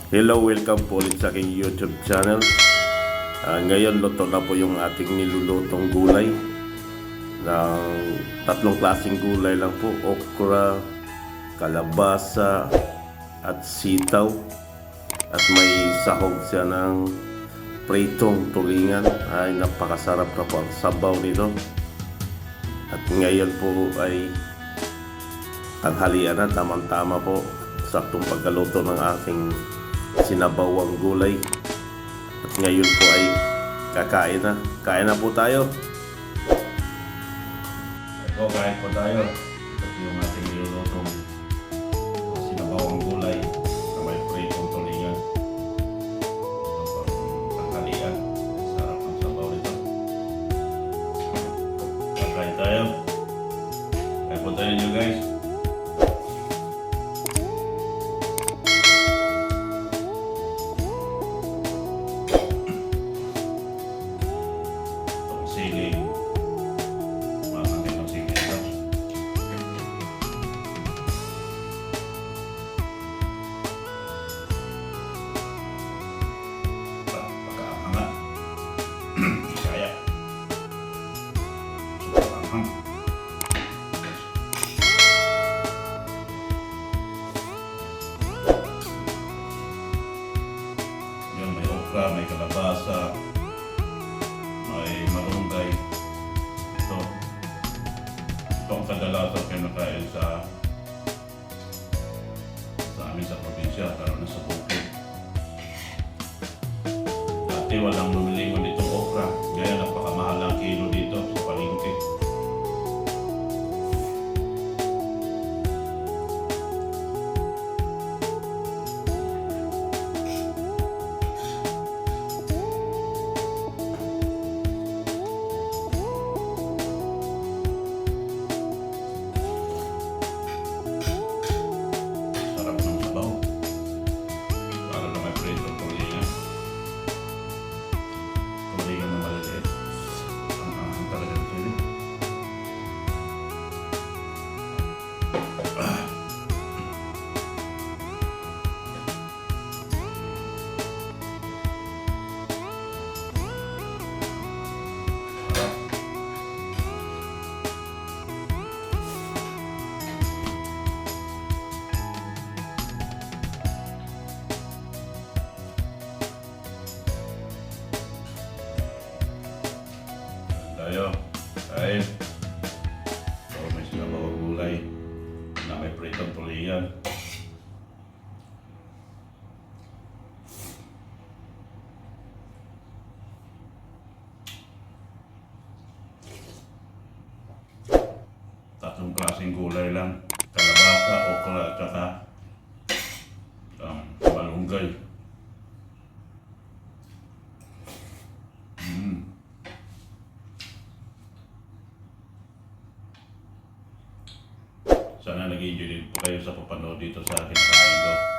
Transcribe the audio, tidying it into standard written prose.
Hello, welcome po ulit sa aking YouTube channel. Ngayon, luto na po yung ating nilulutong gulay. Ng tatlong klaseng gulay lang po. Okra, kalabasa, at sitaw. At may sahog siya ng pritong tulingan. Ay, napakasarap na po ang sabaw nito. At ngayon po ay tanghalian na, tamang-tama po. Saktong pagkaluto ng aking sinabawang gulay. At ngayon po ay kakain na. Kain na po tayo. Ito, kain po tayo. Ito yung ating nilulutong sinabawang gulay na may pritong tulingan. Ito po ang tanghalian. Sarap ng sabaw nito. Kain tayo. Kain po tayo nyo guys. Siling makakit ng siling ito. Pagkaangat kaya super anghang. Yan, may okra, may kalabasa, may malunggay. Ito ang kadalasan kinakain sa amin sa probinsya, lalo na sa bukid. Dati walang lumilingon ditong okra, kaya napakamahal ang kilo dito sa palengke. Tayo, kain. So, may sinabawang gulay na may pritong tulingan. Tatlong klaseng gulay lang. Kalabasa, okra, at saka malunggay. Sana nag-enjoy din po kayo sa papanood dito sa aking kain ko.